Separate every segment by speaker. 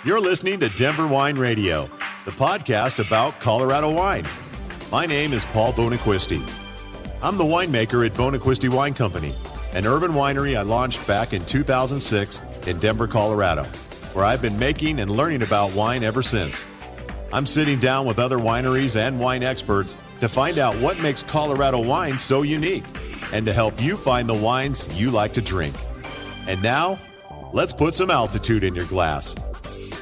Speaker 1: You're listening to Denver Wine Radio, the podcast about Colorado wine. My name is Paul Bonaquisti. I'm the winemaker at Bonaquisti Wine Company, an urban winery I launched back in 2006 in Denver, Colorado, where I've been making and learning about wine ever since. I'm sitting down with other wineries and wine experts to find out what makes Colorado wine so unique and to help you find the wines you like to drink. And now, let's put some altitude in your glass.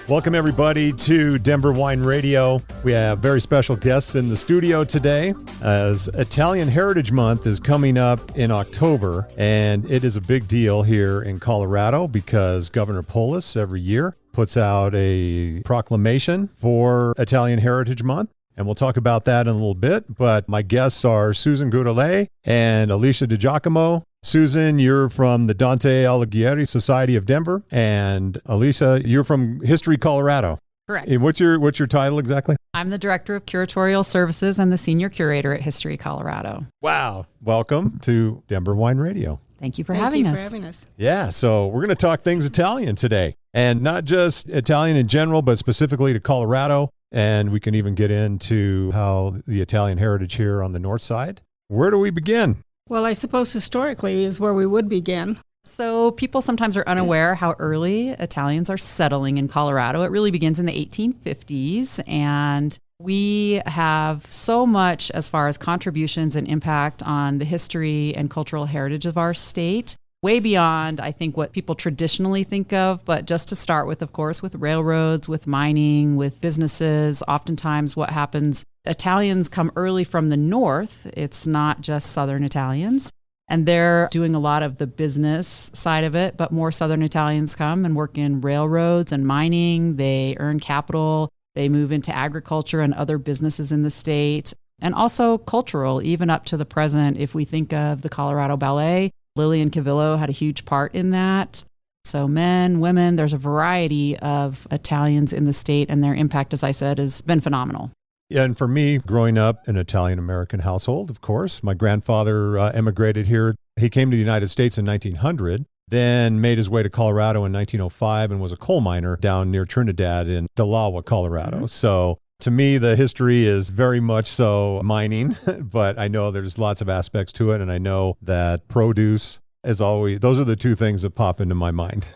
Speaker 2: Welcome, everybody, to Denver Wine Radio. We have very special guests in the studio today, as Italian Heritage Month is coming up in October, and it is a big deal here in Colorado because Governor Polis every year puts out a proclamation for Italian Heritage Month, and we'll talk about that in a little bit. But my guests are Susan Goudelet and Alisa DiGiacomo. Susan, you're from the Dante Alighieri Society of Denver, and Alisa, you're from History Colorado.
Speaker 3: Correct.
Speaker 2: And what's your title exactly?
Speaker 3: I'm the Director of Curatorial Services and the Senior Curator at History Colorado.
Speaker 2: Wow. Welcome to Denver Wine Radio.
Speaker 3: Thank you for having
Speaker 4: us.
Speaker 2: Yeah, so we're going to talk things Italian today, and not just Italian in general, but specifically to Colorado, and we can even get into how the Italian heritage here on the north side. Where do we begin?
Speaker 4: Well, I suppose historically is where we would begin.
Speaker 3: So people sometimes are unaware how early Italians are settling in Colorado. It really begins in the 1850s, and we have so much as far as contributions and impact on the history and cultural heritage of our state, way beyond, I think, what people traditionally think of. But just to start with, of course, with railroads, with mining, with businesses, oftentimes what happens, Italians come early from the north. It's not just Southern Italians. And they're doing a lot of the business side of it, but more Southern Italians come and work in railroads and mining. They earn capital. They move into agriculture and other businesses in the state, and also cultural, even up to the present. If we think of the Colorado Ballet, Lillian Cavillo had a huge part in that. So men, women, there's a variety of Italians in the state, and their impact, as I said, has been phenomenal.
Speaker 2: Yeah, and for me, growing up in an Italian-American household, of course, my grandfather emigrated here. He came to the United States in 1900, then made his way to Colorado in 1905 and was a coal miner down near Trinidad in Delawa, Colorado. Mm-hmm. So to me, the history is very much so mining, but I know there's lots of aspects to it, and I know that produce is always, those are the two things that pop into my mind.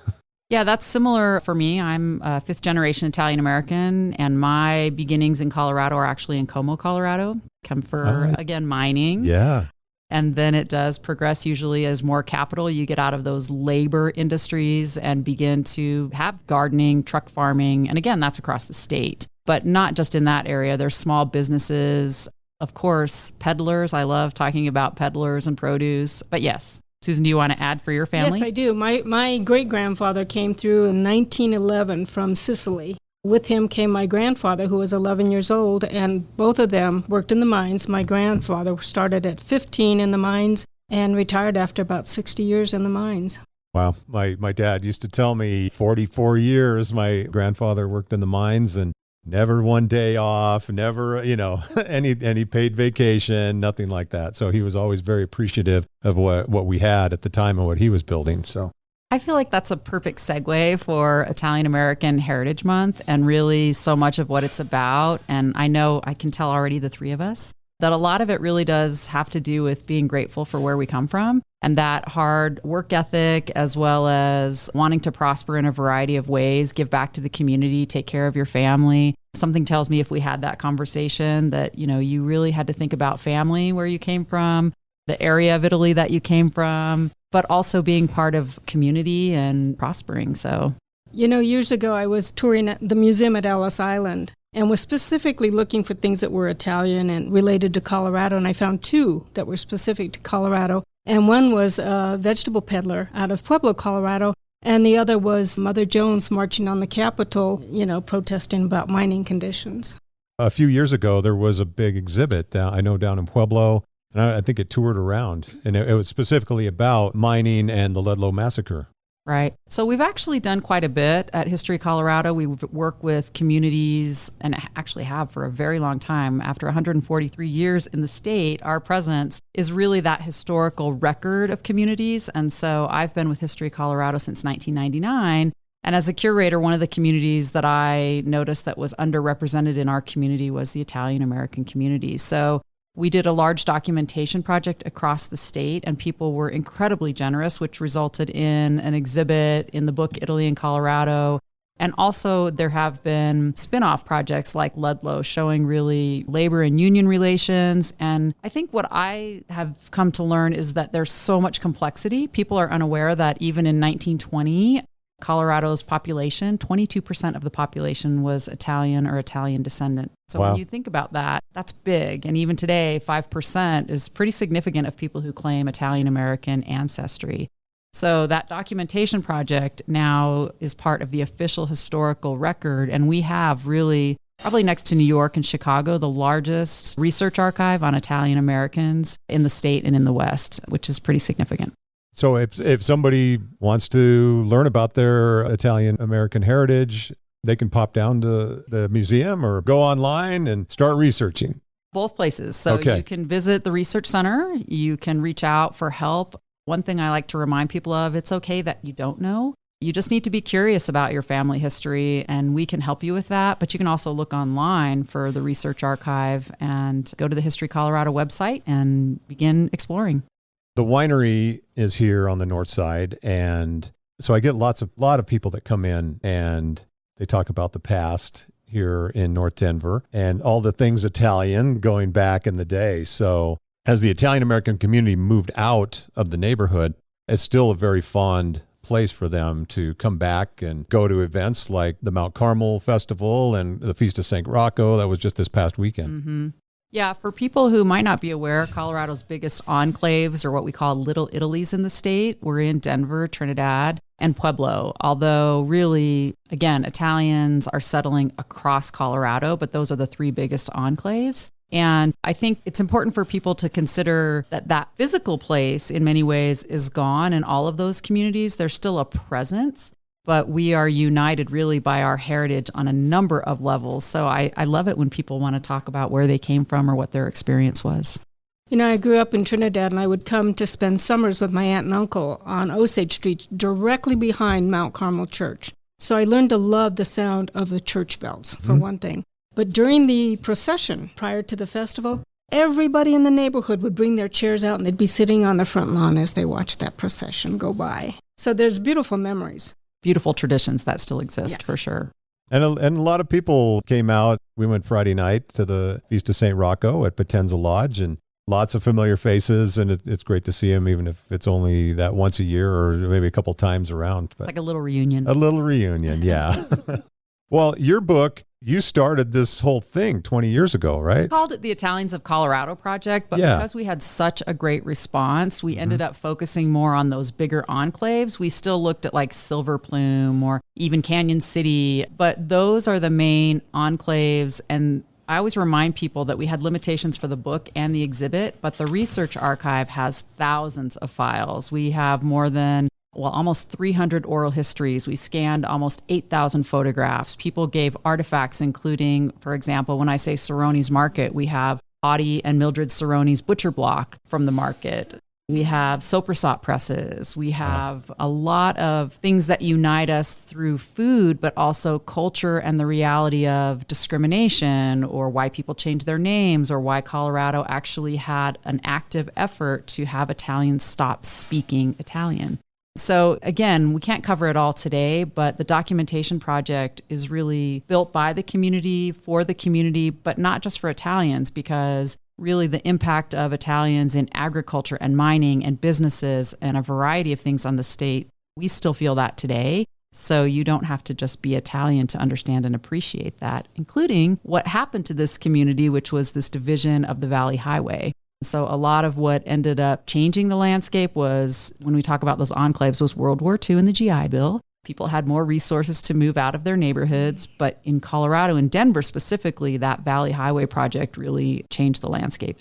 Speaker 3: Yeah, that's similar for me. I'm a fifth generation Italian American, and my beginnings in Colorado are actually in Como, Colorado. Come for, again, mining.
Speaker 2: Yeah.
Speaker 3: And then it does progress usually as more capital. You get out of those labor industries and begin to have gardening, truck farming. And again, that's across the state, but not just in that area. There's small businesses, of course, peddlers. I love talking about peddlers and produce, but yes. Susan, do you want to add for your family?
Speaker 4: Yes, I do. My great-grandfather came through in 1911 from Sicily. With him came my grandfather, who was 11 years old, and both of them worked in the mines. My grandfather started at 15 in the mines and retired after about 60 years in the mines.
Speaker 2: Wow. My dad used to tell me 44 years my grandfather worked in the mines, and never one day off, never, any paid vacation, nothing like that. So he was always very appreciative of what we had at the time and what he was building. So
Speaker 3: I feel like that's a perfect segue for Italian American Heritage Month and really so much of what it's about. And I know I can tell already, the three of us, that a lot of it really does have to do with being grateful for where we come from and that hard work ethic, as well as wanting to prosper in a variety of ways, give back to the community, take care of your family. Something tells me if we had that conversation that, you really had to think about family, where you came from, the area of Italy that you came from, but also being part of community and prospering. So,
Speaker 4: years ago I was touring at the museum at Ellis Island and was specifically looking for things that were Italian and related to Colorado, and I found two that were specific to Colorado. And one was a vegetable peddler out of Pueblo, Colorado, and the other was Mother Jones marching on the Capitol, protesting about mining conditions.
Speaker 2: A few years ago, there was a big exhibit, I know, down in Pueblo, and I think it toured around, and it was specifically about mining and the Ludlow Massacre.
Speaker 3: Right. So we've actually done quite a bit at History Colorado. We work with communities and actually have for a very long time. After 143 years in the state, our presence is really that historical record of communities. And so I've been with History Colorado since 1999. And as a curator, one of the communities that I noticed that was underrepresented in our community was the Italian American community. So we did a large documentation project across the state, and people were incredibly generous, which resulted in an exhibit in the book Italy in Colorado. And also there have been spin-off projects like Ludlow showing really labor and union relations. And I think what I have come to learn is that there's so much complexity. People are unaware that even in 1920, Colorado's population, 22% of the population was Italian or Italian descendant. So
Speaker 2: Wow.
Speaker 3: when you think about that, that's big. And even today, 5% is pretty significant of people who claim Italian American ancestry. So that documentation project now is part of the official historical record. And we have really, probably next to New York and Chicago, the largest research archive on Italian Americans in the state and in the West, which is pretty significant.
Speaker 2: So if somebody wants to learn about their Italian American heritage, they can pop down to the museum or go online and start researching.
Speaker 3: Both places. So
Speaker 2: Okay.
Speaker 3: you can visit the research center. You can reach out for help. One thing I like to remind people of, it's okay that you don't know. You just need to be curious about your family history, and we can help you with that. But you can also look online for the research archive and go to the History Colorado website and begin exploring.
Speaker 2: The winery is here on the north side, and so I get a lot of people that come in and they talk about the past here in North Denver and all the things Italian going back in the day. So as the Italian American community moved out of the neighborhood, it's still a very fond place for them to come back and go to events like the Mount Carmel Festival and the Feast of St. Rocco. That was just this past weekend.
Speaker 3: Mm-hmm. Yeah, for people who might not be aware, Colorado's biggest enclaves, or what we call Little Italies in the state, were in Denver, Trinidad, and Pueblo. Although really, again, Italians are settling across Colorado, but those are the three biggest enclaves. And I think it's important for people to consider that that physical place in many ways is gone in all of those communities. There's still a presence, but we are united really by our heritage on a number of levels. So I love it when people want to talk about where they came from or what their experience was.
Speaker 4: You know, I grew up in Trinidad, and I would come to spend summers with my aunt and uncle on Osage Street, directly behind Mount Carmel Church. So I learned to love the sound of the church bells, for one thing. But during the procession, prior to the festival, everybody in the neighborhood would bring their chairs out, and they'd be sitting on the front lawn as they watched that procession go by. So there's beautiful memories.
Speaker 3: Beautiful traditions that still exist, for sure.
Speaker 2: And a lot of people came out. We went Friday night to the Feast of St. Rocco at Potenza Lodge, and lots of familiar faces, and it's great to see them, even if it's only that once a year or maybe a couple times around. But
Speaker 3: It's like a little reunion.
Speaker 2: a little reunion, yeah. Well, your book, you started this whole thing 20 years ago, right?
Speaker 3: We called it the Italians of Colorado Project, but
Speaker 2: Yeah.
Speaker 3: because we had such a great response, we ended up focusing more on those bigger enclaves. We still looked at like Silver Plume or even Canyon City, but those are the main enclaves. And I always remind people that we had limitations for the book and the exhibit, but the research archive has thousands of files. We have more than almost 300 oral histories. We scanned almost 8,000 photographs. People gave artifacts, including, for example, when I say Cerrone's Market, we have Audie and Mildred Cerrone's butcher block from the market. We have soprasop presses. We have a lot of things that unite us through food, but also culture and the reality of discrimination, or why people change their names, or why Colorado actually had an active effort to have Italians stop speaking Italian. So again, we can't cover it all today, but the documentation project is really built by the community, for the community, but not just for Italians, because really the impact of Italians in agriculture and mining and businesses and a variety of things on the state, we still feel that today. So you don't have to just be Italian to understand and appreciate that, including what happened to this community, which was this division of the Valley Highway. So a lot of what ended up changing the landscape was, when we talk about those enclaves, was World War II and the GI Bill. People had more resources to move out of their neighborhoods, but in Colorado and Denver specifically, that Valley Highway project really changed the landscape.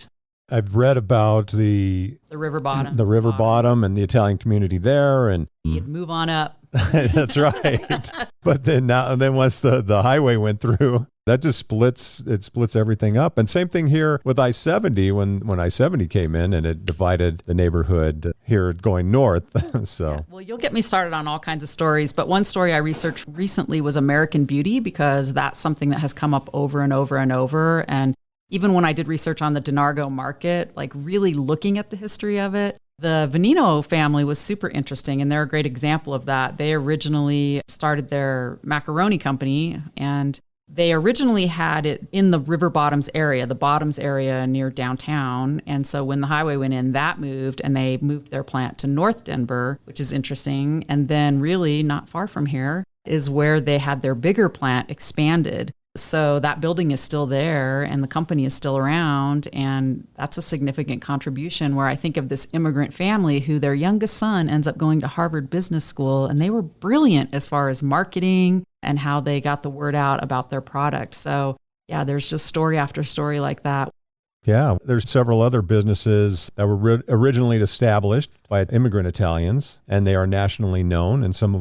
Speaker 2: I've read about the
Speaker 3: river bottom.
Speaker 2: The river bottom and the Italian community there. And
Speaker 3: you'd move on up
Speaker 2: That's right. But then once the highway went through, that just splits everything up. And same thing here with I-70 when I-70 came in and it divided the neighborhood here going north. So
Speaker 3: Yeah, well, you'll get me started on all kinds of stories, but one story I researched recently was American Beauty, because that's something that has come up over and over and over. And even when I did research on the Denargo market, like really looking at the history of it, the Venino family was super interesting, and they're a great example of that. They originally started their macaroni company, and they originally had it in the River Bottoms area, the Bottoms area near downtown. And so when the highway went in, that moved, and they moved their plant to North Denver, which is interesting. And then really not far from here is where they had their bigger plant expanded. So that building is still there and the company is still around. And that's a significant contribution, where I think of this immigrant family who their youngest son ends up going to Harvard Business School. And they were brilliant as far as marketing and how they got the word out about their product. So yeah, there's just story after story like that.
Speaker 2: yeah, there's several other businesses that were originally established by immigrant Italians, and they are nationally known. And some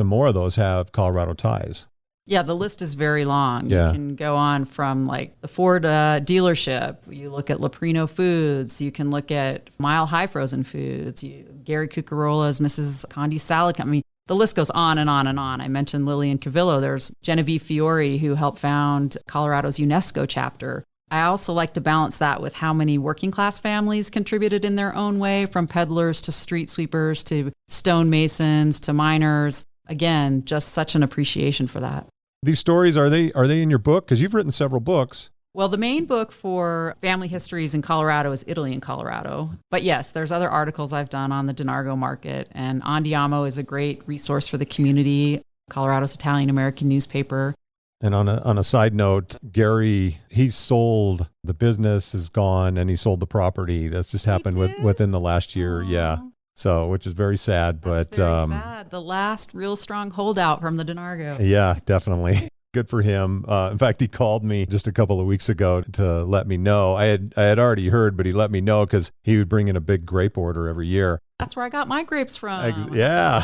Speaker 2: more of those have Colorado ties.
Speaker 3: Yeah, the list is very long.
Speaker 2: Yeah.
Speaker 3: You can go on from like the Ford dealership. You look at Leprino Foods. You can look at Mile High Frozen Foods. Gary Cucarola's Mrs. Condi's Salad Company. The list goes on and on and on. I mentioned Lillian Cavillo. There's Genevieve Fiore, who helped found Colorado's UNESCO chapter. I also like to balance that with how many working class families contributed in their own way, from peddlers to street sweepers to stonemasons to miners. Again, just such an appreciation for that.
Speaker 2: These stories, are they in your book? Because you've written several books.
Speaker 3: Well, the main book for family histories in Colorado is Italy in Colorado. But yes, there's other articles I've done on the Denargo market. And Andiamo is a great resource for the community, Colorado's Italian-American newspaper.
Speaker 2: And on a side note, Gary, he sold, the business is gone, and he sold the property. That's just happened within the last year.
Speaker 3: Aww.
Speaker 2: Yeah. So, which is very sad.
Speaker 3: That's
Speaker 2: but
Speaker 3: very sad. The last real strong holdout from the Denargo.
Speaker 2: Yeah, definitely. Good for him. In fact, he called me just a couple of weeks ago to let me know. I had already heard, but he let me know because he would bring in a big grape order every year.
Speaker 3: That's where I got my grapes from.
Speaker 2: Yeah.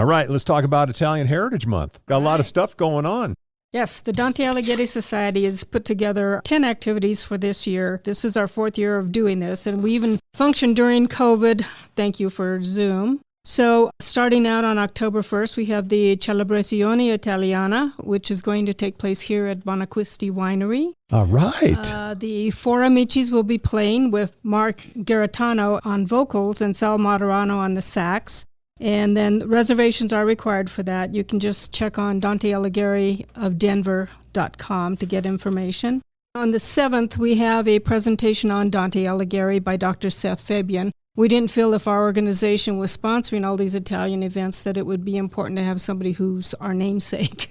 Speaker 2: All right, let's talk about Italian Heritage Month. Got a lot of stuff going on.
Speaker 4: Yes, the Dante Alighieri Society has put together 10 activities for this year. This is our 4th year of doing this, and we even functioned during COVID. Thank you for Zoom. So starting out on October 1st, we have the Celebrazione Italiana, which is going to take place here at Bonacquisti Winery.
Speaker 2: All right.
Speaker 4: The Four Amicis will be playing with Mark Garatano on vocals and Sal Moderano on the sax. And then reservations are required for that. You can just check on DanteAlighieriofDenver.com to get information. On the 7th, we have a presentation on Dante Alighieri by Dr. Seth Fabian. We didn't feel if our organization was sponsoring all these Italian events that it would be important to have somebody who's our namesake.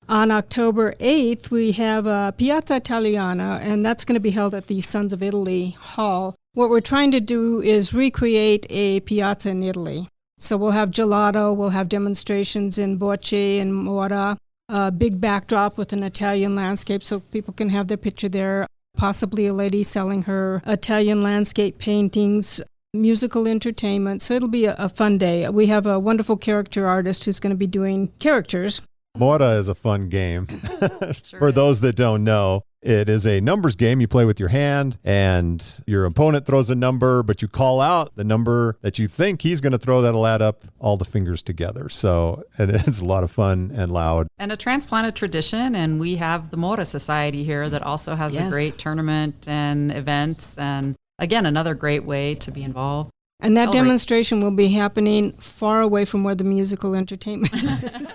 Speaker 4: On October 8th, we have Piazza Italiana, and that's going to be held at the Sons of Italy Hall. What we're trying to do is recreate a piazza in Italy. So we'll have gelato, we'll have demonstrations in Bocce and Mora, a big backdrop with an Italian landscape so people can have their picture there, possibly a lady selling her Italian landscape paintings, musical entertainment. So it'll be a fun day. We have a wonderful character artist who's going to be doing characters.
Speaker 2: Mora is a fun game.
Speaker 3: Sure
Speaker 2: For
Speaker 3: is.
Speaker 2: those that don't know, it is a numbers game. You play with your hand, and your opponent throws a number, but you call out the number that you think he's going to throw. That'll add up all the fingers together. So and it's a lot of fun and loud.
Speaker 3: And a transplanted tradition, and we have the Mora Society here that also has a great tournament and events, and again, another great way to be involved.
Speaker 4: And that
Speaker 3: Celebrate.
Speaker 4: demonstration will be happening far away from where the musical entertainment is.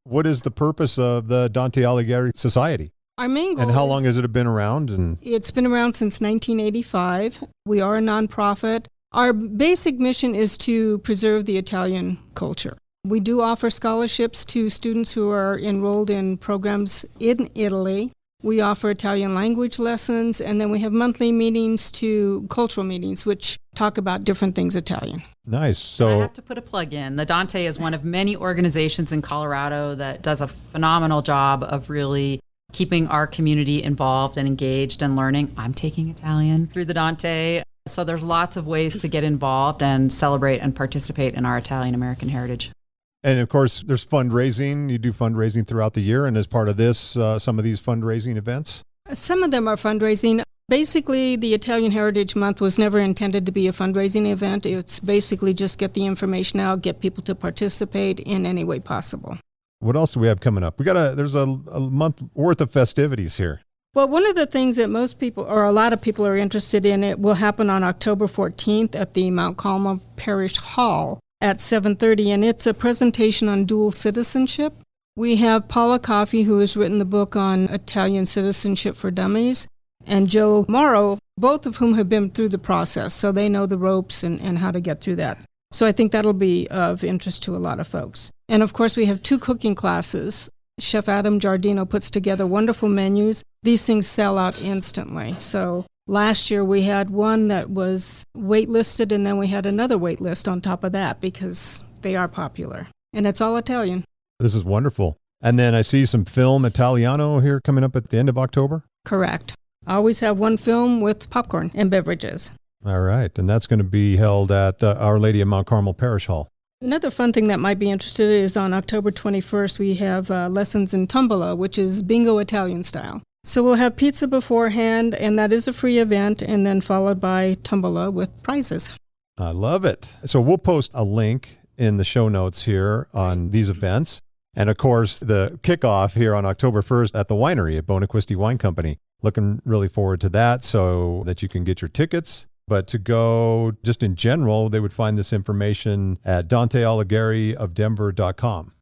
Speaker 2: What is the purpose of the Dante Alighieri Society?
Speaker 4: Our main goal
Speaker 2: And how long has it been around? And
Speaker 4: It's been around since 1985. We are a nonprofit. Our basic mission is to preserve the Italian culture. We do offer scholarships to students who are enrolled in programs in Italy. We offer Italian language lessons, and then we have monthly meetings to cultural meetings, which talk about different things Italian.
Speaker 2: Nice.
Speaker 3: I
Speaker 2: So
Speaker 3: have to put a plug in. The Dante is one of many organizations in Colorado that does a phenomenal job of really keeping our community involved and engaged and learning. I'm taking Italian through the Dante. So there's lots of ways to get involved and celebrate and participate in our Italian American heritage.
Speaker 2: And of course, there's fundraising. You do fundraising throughout the year. And as part of this, some of these fundraising events?
Speaker 4: Some of them are fundraising. Basically, the Italian Heritage Month was never intended to be a fundraising event. It's basically just get the information out, get people to participate in any way possible.
Speaker 2: What else do we have coming up? There's a month worth of festivities here.
Speaker 4: Well, one of the things that most people, or a lot of people are interested in, it will happen on October 14th at the Mount Carmel Parish Hall at 7:30, and it's a presentation on dual citizenship. We have Paula Coffey, who has written the book on Italian citizenship for dummies, and Joe Morrow, both of whom have been through the process, so they know the ropes and how to get through that. So I think that'll be of interest to a lot of folks. And of course, we have 2 cooking classes. Chef Adam Giardino puts together wonderful menus. These things sell out instantly. So last year we had one that was waitlisted, and then we had another wait list on top of that because they are popular. And it's all Italian.
Speaker 2: This is wonderful. And then I see some film Italiano here coming up at the end of October.
Speaker 4: Correct. I always have one film with popcorn and beverages.
Speaker 2: All right. And that's going to be held at Our Lady of Mount Carmel Parish Hall.
Speaker 4: Another fun thing that might be interested is on October 21st, we have lessons in tombola, which is bingo Italian style. So we'll have pizza beforehand, and that is a free event, and then followed by tombola with prizes.
Speaker 2: I love it. So we'll post a link in the show notes here on these events. And of course, the kickoff here on October 1st at the winery at Bonaquiste Wine Company. Looking really forward to that so that you can get your tickets. But to go just in general, they would find this information at DanteAlighieriofDenver.com.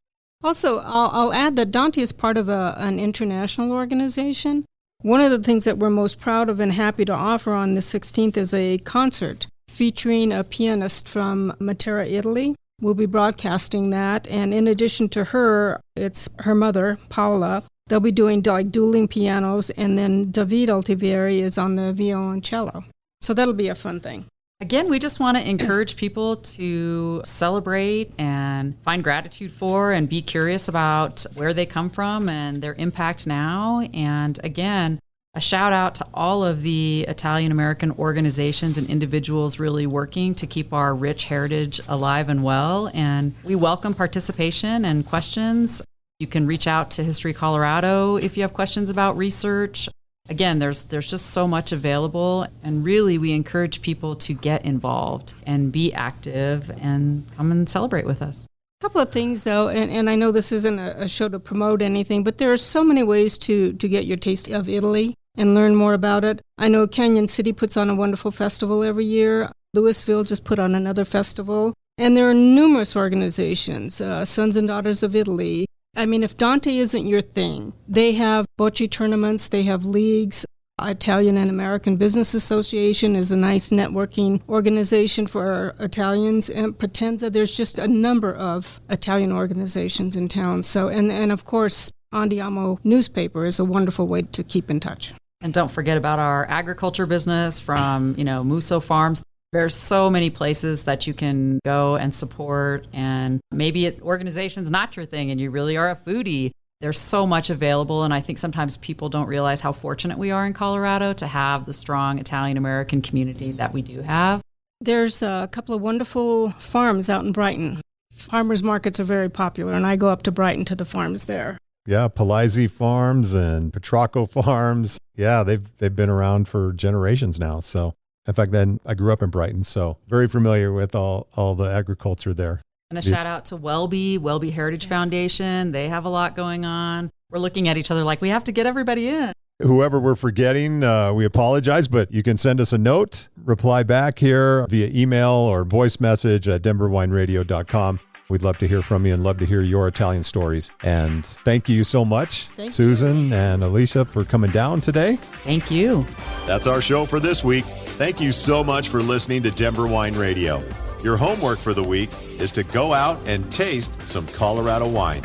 Speaker 4: Also, I'll add that Dante is part of an international organization. One of the things that we're most proud of and happy to offer on the 16th is a concert featuring a pianist from Matera, Italy. We'll be broadcasting that, and in addition to her, it's her mother, Paola. They'll be doing like dueling pianos, and then David Altivieri is on the violoncello. So that'll be a fun thing.
Speaker 3: Again, we just want to encourage people to celebrate and find gratitude for and be curious about where they come from and their impact now. And again, a shout out to all of the Italian American organizations and individuals really working to keep our rich heritage alive and well. And we welcome participation and questions. You can reach out to History Colorado if you have questions about research. Again, there's just so much available, and really we encourage people to get involved and be active and come and celebrate with us.
Speaker 4: A couple of things, though, and I know this isn't a show to promote anything, but there are so many ways to get your taste of Italy and learn more about it. I know Canyon City puts on a wonderful festival every year. Louisville just put on another festival. And there are numerous organizations, Sons and Daughters of Italy. I mean, if Dante isn't your thing, they have bocce tournaments, they have leagues. Italian and American Business Association is a nice networking organization for Italians. And Potenza, there's just a number of Italian organizations in town. So, and of course, Andiamo newspaper is a wonderful way to keep in touch.
Speaker 3: And don't forget about our agriculture business from, Musso Farms. There's so many places that you can go and support, and maybe organization's not your thing and you really are a foodie. There's so much available, and I think sometimes people don't realize how fortunate we are in Colorado to have the strong Italian-American community that we do have.
Speaker 4: There's a couple of wonderful farms out in Brighton. Farmers markets are very popular, and I go up to Brighton to the farms there.
Speaker 2: Yeah, Palazzi Farms and Petrocco Farms. Yeah, they've been around for generations now, so... In fact, then I grew up in Brighton, so very familiar with all the agriculture there.
Speaker 3: And a shout out to Welby Heritage Foundation. They have a lot going on. We're looking at each other like we have to get everybody in.
Speaker 2: Whoever we're forgetting, we apologize, but you can send us a note, reply back here via email or voice message at denverwineradio.com. We'd love to hear from you and love to hear your Italian stories. And thank you so much, Susan and Alicia, for coming down today.
Speaker 3: Thank you.
Speaker 1: That's our show for this week. Thank you so much for listening to Denver Wine Radio. Your homework for the week is to go out and taste some Colorado wine.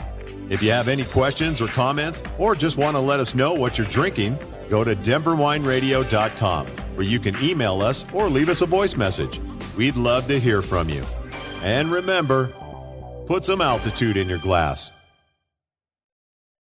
Speaker 1: If you have any questions or comments, or just want to let us know what you're drinking, go to denverwineradio.com, where you can email us or leave us a voice message. We'd love to hear from you. And remember, put some altitude in your glass.